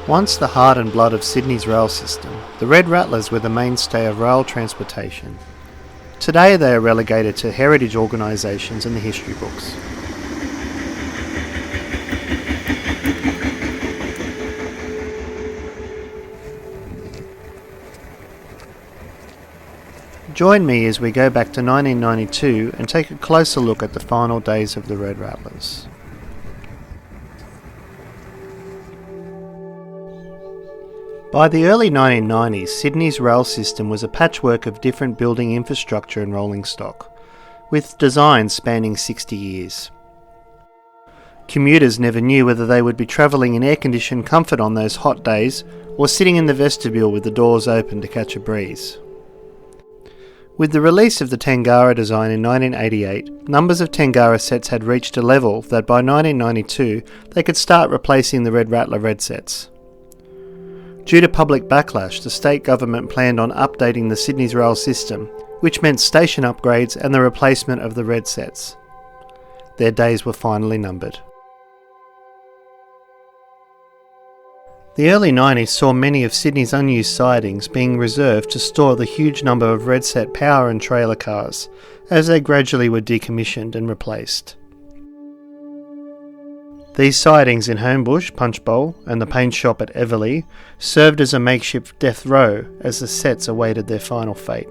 Once the heart and blood of Sydney's rail system, the Red Rattlers were the mainstay of rail transportation. Today they are relegated to heritage organisations and the history books. Join me as we go back to 1992 and take a closer look at the final days of the Red Rattlers. By the early 1990s, Sydney's rail system was a patchwork of different building infrastructure and rolling stock, with designs spanning 60 years. Commuters never knew whether they would be travelling in air-conditioned comfort on those hot days or sitting in the vestibule with the doors open to catch a breeze. With the release of the Tangara design in 1988, numbers of Tangara sets had reached a level that by 1992 they could start replacing the Red Rattler red sets. Due to public backlash, the state government planned on updating the Sydney's rail system, which meant station upgrades and the replacement of the red sets. Their days were finally numbered. The early 90s saw many of Sydney's unused sidings being reserved to store the huge number of red set power and trailer cars, as they gradually were decommissioned and replaced. These sidings in Homebush, Punchbowl and the paint shop at Eveleigh served as a makeshift death row as the sets awaited their final fate.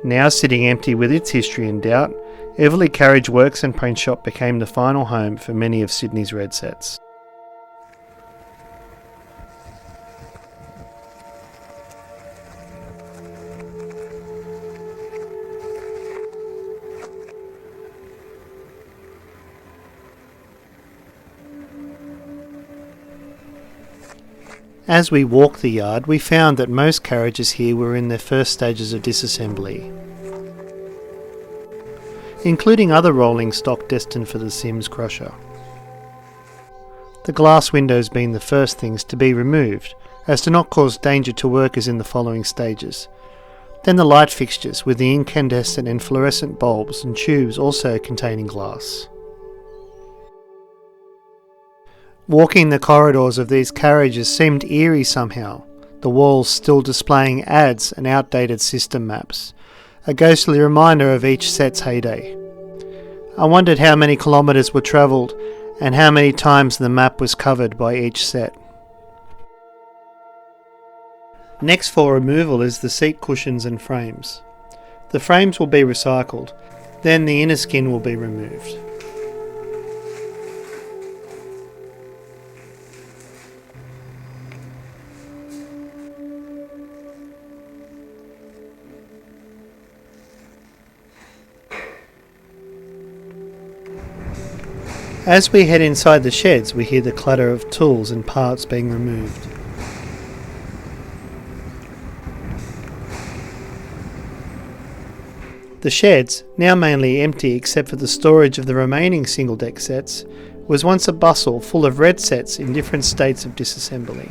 Now sitting empty with its history in doubt, Eveleigh Carriage Works and Paint Shop became the final home for many of Sydney's red sets. As we walked the yard, we found that most carriages here were in their first stages of disassembly, including other rolling stock destined for the Sims crusher. The glass windows being the first things to be removed, as to not cause danger to workers in the following stages. Then the light fixtures with the incandescent and fluorescent bulbs and tubes also containing glass. Walking the corridors of these carriages seemed eerie somehow, the walls still displaying ads and outdated system maps, a ghostly reminder of each set's heyday. I wondered how many kilometres were travelled and how many times the map was covered by each set. Next for removal is the seat cushions and frames. The frames will be recycled, then the inner skin will be removed. As we head inside the sheds, we hear the clatter of tools and parts being removed. The sheds, now mainly empty except for the storage of the remaining single-deck sets, was once a bustle full of red sets in different states of disassembly.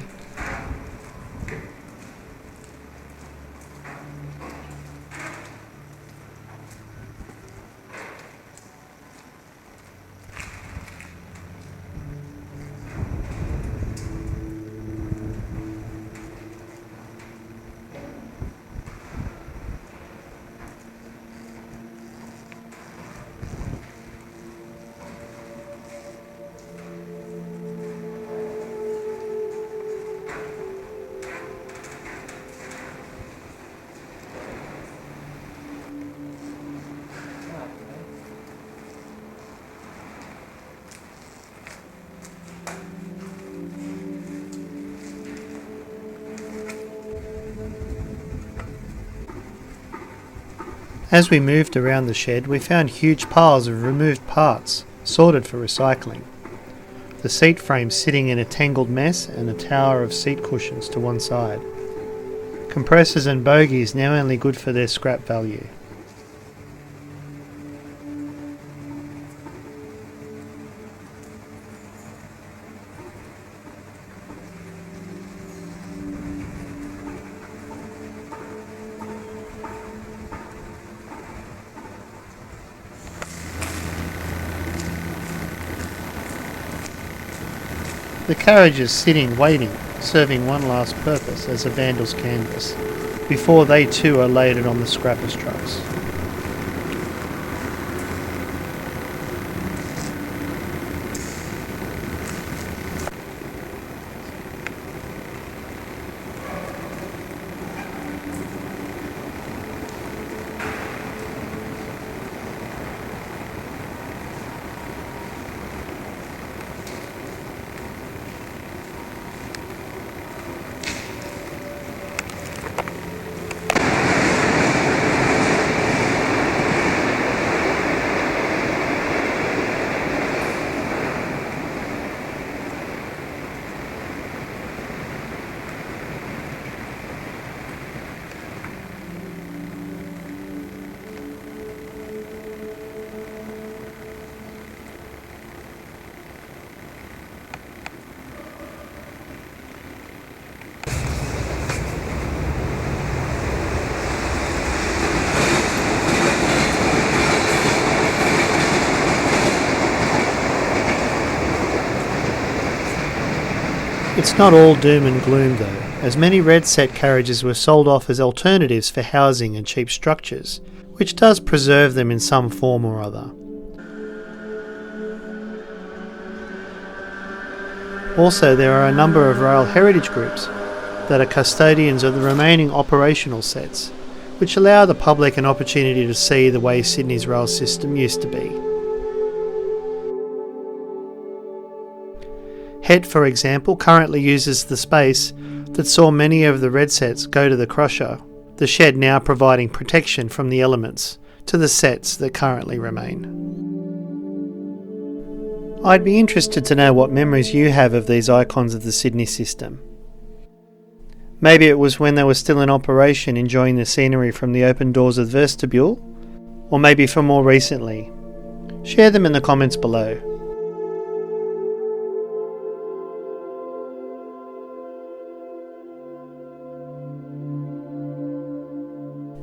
As we moved around the shed, we found huge piles of removed parts, sorted for recycling. The seat frame sitting in a tangled mess and a tower of seat cushions to one side. Compressors and bogies now only good for their scrap value. The carriages sitting, waiting, serving one last purpose as a vandal's canvas, before they too are loaded on the scrappers' trucks. It's not all doom and gloom though, as many red set carriages were sold off as alternatives for housing and cheap structures, which does preserve them in some form or other. Also, there are a number of rail heritage groups that are custodians of the remaining operational sets, which allow the public an opportunity to see the way Sydney's rail system used to be. Het, for example, currently uses the space that saw many of the red sets go to the crusher, the shed now providing protection from the elements to the sets that currently remain. I'd be interested to know what memories you have of these icons of the Sydney system. Maybe it was when they were still in operation enjoying the scenery from the open doors of the vestibule, or maybe for more recently. Share them in the comments below.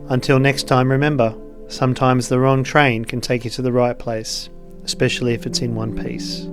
Until next time, remember, sometimes the wrong train can take you to the right place, especially if it's in one piece.